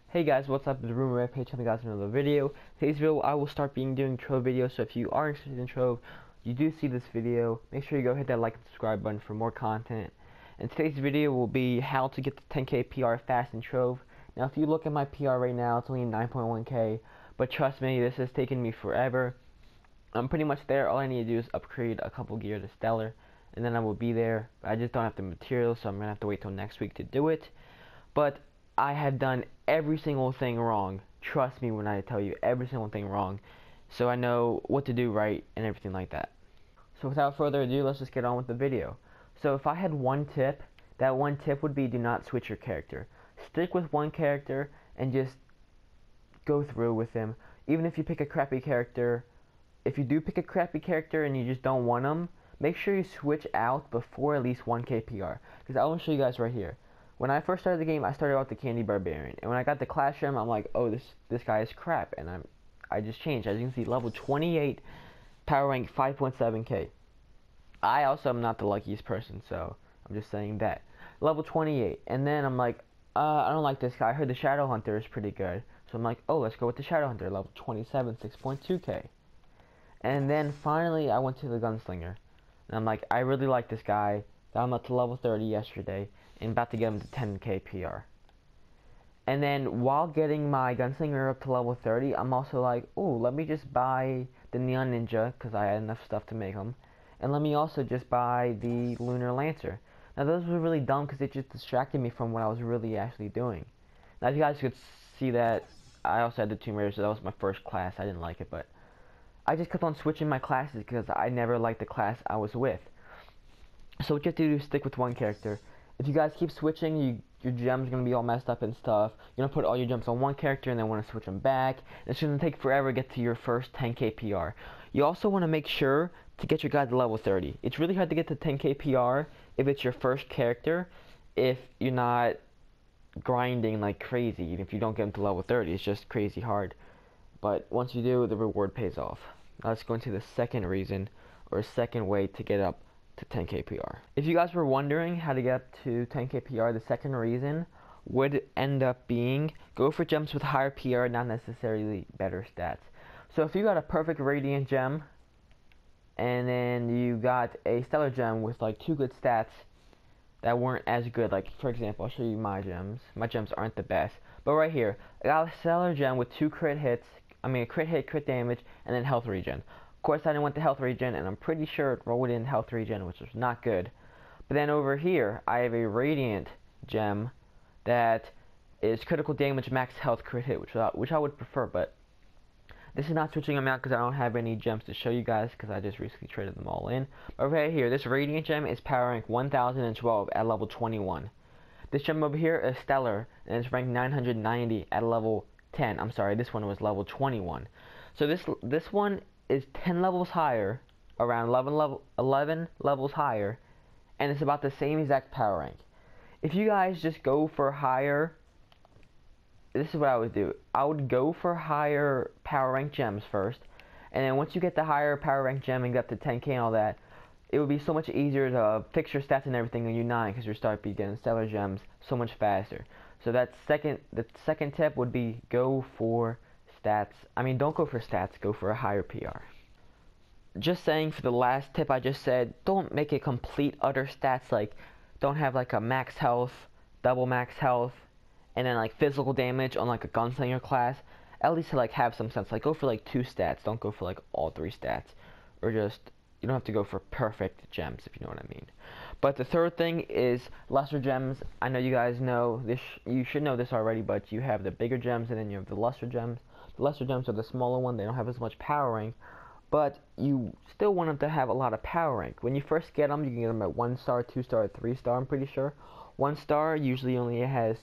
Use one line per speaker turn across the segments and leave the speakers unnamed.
Hey guys, what's up? It's Rumor Red Page coming guys with another video. Today's video I will start doing Trove videos, so if you are interested in Trove, you do see this video, make sure you go hit that like and subscribe button for more content. And today's video will be how to get the 10k PR fast in Trove. Now if you look at my PR right now, it's only 9.1k, but trust me, this has taken me forever. I'm pretty much there. All I need to do is upgrade a couple gear to Stellar, and then I will be there. I just don't have the materials, so I'm gonna have to wait till next week to do it. But I have done every single thing wrong. Trust me when I tell you every single thing wrong. So I know what to do right and everything like that. So without further ado, let's just get on with the video. So if I had one tip, that one tip would be do not switch your character. Stick with one character and just go through with him. Even if you pick a crappy character, if you do pick a crappy character and you just don't want him, make sure you switch out before at least 1k PR. Because I will show you guys right here. When I first started the game, I started out with the Candy Barbarian, and when I got the Clash Gem, I'm like, oh, this guy is crap, and I just changed. As you can see, level 28, power rank 5.7k. I also am not the luckiest person, so I'm just saying that. Level 28, and then I'm like, I don't like this guy. I heard the Shadow Hunter is pretty good, so I'm like, oh, let's go with the Shadow Hunter, level 27, 6.2k. And then finally, I went to the Gunslinger, and I'm like, I really like this guy. Got him up to level 30 yesterday, and about to get him to 10k PR. And then while getting my Gunslinger up to level 30, I'm also like, oh, let me just buy the Neon Ninja, because I had enough stuff to make him. And let me also just buy the Lunar Lancer. Now those were really dumb because it just distracted me from what I was really actually doing. Now as you guys could see that, I also had the Tomb Raider, so that was my first class. I didn't like it, but I just kept on switching my classes because I never liked the class I was with. So what you have to do is stick with one character. If you guys keep switching, your gems are going to be all messed up and stuff. You're going to put all your gems on one character and then want to switch them back. It's going to take forever to get to your first 10k PR. You also want to make sure to get your guy to level 30. It's really hard to get to 10k PR if it's your first character, if you're not grinding like crazy. If you don't get him to level 30, it's just crazy hard. But once you do, the reward pays off. Now let's go into the second reason, or second way to get up to 10k PR. If you guys were wondering how to get up to 10k PR, the second reason would end up being go for gems with higher PR, not necessarily better stats. So if you got a perfect Radiant gem and then you got a Stellar gem with like two good stats that weren't as good, like for example, I'll show you my gems. My gems aren't the best, but right here, I got a Stellar gem with two crit hits, a crit hit, crit damage, and then health regen. Of course, I didn't want the health regen, and I'm pretty sure it rolled in health regen, which was not good. But then over here, I have a Radiant gem that is critical damage, max health, crit hit, which I would prefer, but this is not switching them out because I don't have any gems to show you guys because I just recently traded them all in. But right here, this Radiant gem is power rank 1012 at level 21. This gem over here is Stellar, and it's ranked 990 at level 10. I'm sorry, this one was level 21. So this one is 10 levels higher, around 11 levels higher, and it's about the same exact power rank. If you guys just go for higher, this is what I would do. I would go for higher power rank gems first, and then once you get the higher power rank gem and get up to 10k and all that, it would be so much easier to fix your stats and everything on U9 because you start getting Stellar gems so much faster. So the second tip would be go for stats. I mean, don't go for stats, go for a higher PR. Just saying, for the last tip I just said, don't make it complete utter stats, like don't have like a max health, double max health, and then like physical damage on like a Gunslinger class. At least to like have some sense, like go for like 2 stats, don't go for like all 3 stats, or just, you don't have to go for perfect gems if you know what I mean. But the third thing is lesser gems. I know you guys know this, you should know this already, but you have the bigger gems and then you have the lesser gems. The lesser gems are the smaller one, they don't have as much power rank, but you still want them to have a lot of power rank. When you first get them, you can get them at 1 star, 2 star, 3 star, I'm pretty sure. 1 star usually only has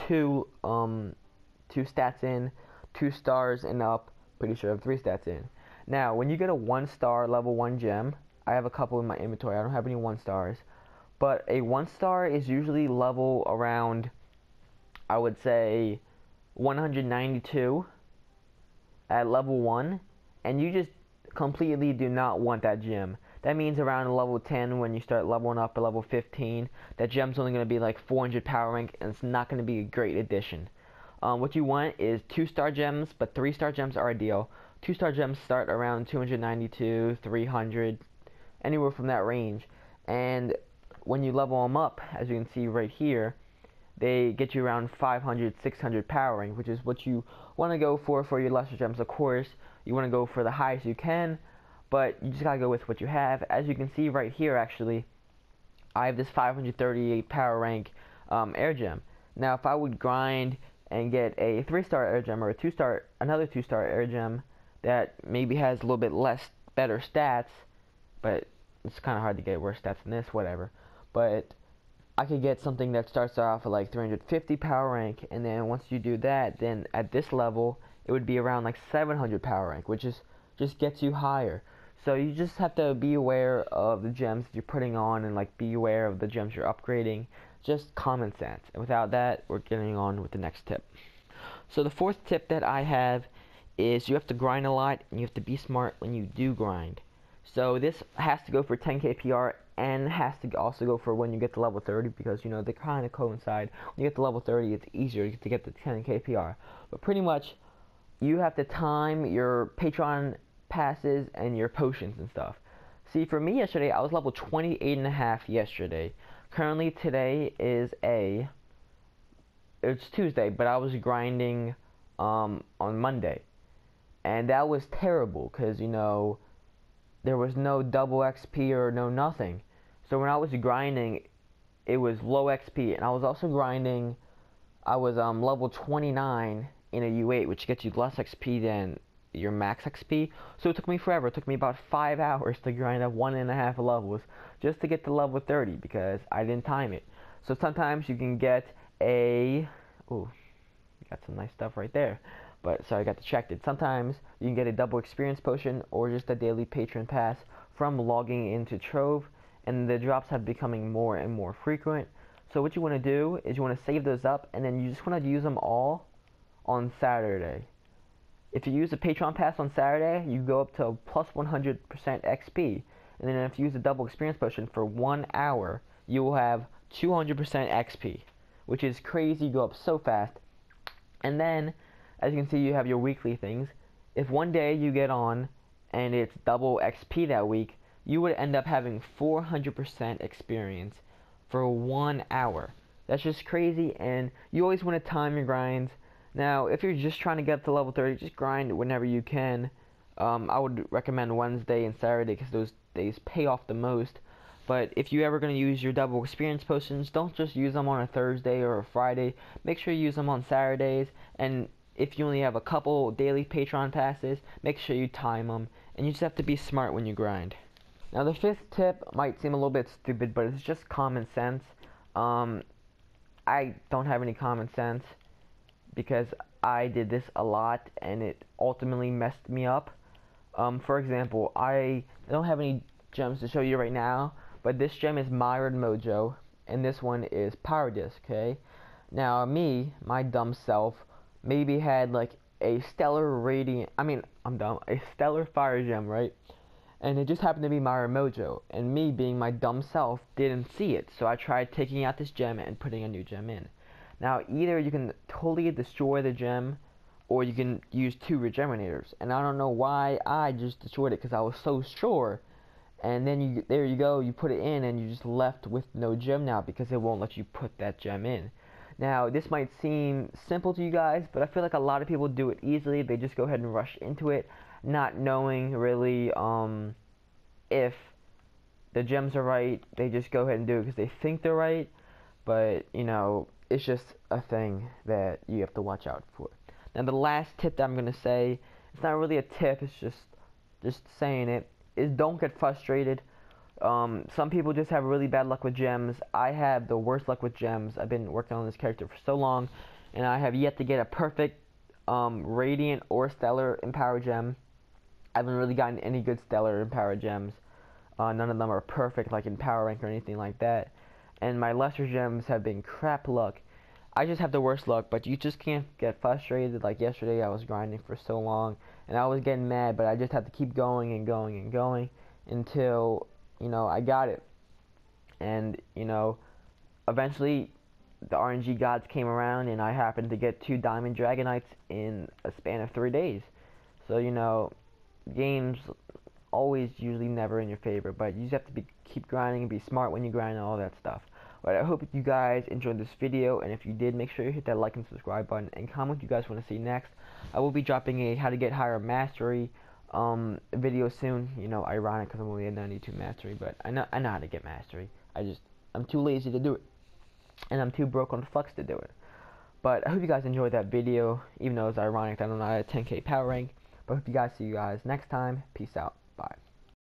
two stats in, 2 stars and up, pretty sure I have 3 stats in. Now, when you get a 1 star level 1 gem, I have a couple in my inventory, I don't have any 1 stars, but a 1 star is usually level around, I would say, 192 at level 1, and you just completely do not want that gem. That means around level 10, when you start leveling up to level 15, that gem's only going to be like 400 power rank, and it's not going to be a great addition. What you want is 2-star gems, but 3-star gems are ideal. 2-star gems start around 292, 300, anywhere from that range. And when you level them up, as you can see right here, they get you around 500, 600 power rank, which is what you want to go for your lesser gems. Of course, you want to go for the highest you can, but you just gotta go with what you have. As you can see right here, actually, I have this 538 power rank air gem. Now, if I would grind and get a 3-star air gem or another 2-star air gem that maybe has a little bit better stats, but it's kind of hard to get worse stats than this, whatever. But I could get something that starts off at like 350 power rank, and then once you do that, then at this level, it would be around like 700 power rank, which is just gets you higher. So you just have to be aware of the gems that you're putting on, and like be aware of the gems you're upgrading. Just common sense. And without that, we're getting on with the next tip. So the 4th tip that I have is you have to grind a lot, and you have to be smart when you do grind. So this has to go for 10k PR, and has to also go for when you get to level 30, because you know they kind of coincide. When you get to level 30, it's easier to get the 10k PR. But pretty much, you have to time your Patreon passes and your potions and stuff. See, for me yesterday, I was level 28.5 yesterday. Currently today is it's Tuesday, but I was grinding on Monday, and that was terrible because, you know, there was no double XP or no nothing. So when I was grinding, it was low XP, and I was also grinding. I was level 29 in a U8, which gets you less XP than your max XP. So it took me forever. It took me about 5 hours to grind up 1.5 levels just to get to level 30 because I didn't time it. So sometimes you can get a got some nice stuff right there, but sorry, I got distracted. Sometimes you can get a double experience potion or just a daily patron pass from logging into Trove, and the drops have becoming more and more frequent. So what you want to do is you want to save those up, and then you just want to use them all on Saturday. If you use the Patreon pass on Saturday, you go up to plus 100% XP. And then if you use the double experience potion for 1 hour, you will have 200% XP, which is crazy. You go up so fast. And then, as you can see, you have your weekly things. If one day you get on and it's double XP that week, you would end up having 400% experience for 1 hour. That's just crazy, and you always want to time your grinds. Now, if you're just trying to get up to level 30, just grind whenever you can. I would recommend Wednesday and Saturday because those days pay off the most. But if you're ever going to use your double experience potions, don't just use them on a Thursday or a Friday. Make sure you use them on Saturdays. And if you only have a couple daily Patreon passes, make sure you time them. And you just have to be smart when you grind. Now, the 5th tip might seem a little bit stupid, but it's just common sense. I don't have any common sense, because I did this a lot and it ultimately messed me up. For example, I don't have any gems to show you right now, but this gem is Myron Mojo, and this one is Power Disc, okay? Now, my dumb self, maybe had like a stellar radiant, a stellar fire gem, right? And it just happened to be Myron Mojo, and me being my dumb self didn't see it, so I tried taking out this gem and putting a new gem in. Now, either you can totally destroy the gem, or you can use 2 regenerators. And I don't know why I just destroyed it, because I was so sure. And then there you go, you put it in, and you just left with no gem now, because it won't let you put that gem in. Now, this might seem simple to you guys, but I feel like a lot of people do it easily. They just go ahead and rush into it, not knowing really if the gems are right. They just go ahead and do it because they think they're right. But, you know, it's just a thing that you have to watch out for. Now, the last tip that I'm going to say, it's not really a tip, it's just saying it, is don't get frustrated. Some people just have really bad luck with gems. I have the worst luck with gems. I've been working on this character for so long, and I have yet to get a perfect Radiant or Stellar Empower gem. I haven't really gotten any good Stellar Empower gems. None of them are perfect, like in Power Rank or anything like that. And my lesser gems have been crap luck. I just have the worst luck, but you just can't get frustrated. Like yesterday, I was grinding for so long, and I was getting mad, but I just had to keep going and going and going until you know, I got it. And, you know, eventually the RNG gods came around and I happened to get 2 diamond dragonites in a span of 3 days. So, you know, games always usually never in your favor, but you just have to keep grinding and be smart when you grind and all that stuff. But I hope you guys enjoyed this video, and if you did, make sure you hit that like and subscribe button and comment what you guys want to see next. I will be dropping a how to get higher mastery video soon. You know, ironic because I'm only at 92 mastery, but I know how to get mastery. I'm too lazy to do it, and I'm too broke on Flux to do it. But I hope you guys enjoyed that video, even though it's ironic that I'm not at 10k power rank. But I hope you guys see you guys next time. Peace out. Bye.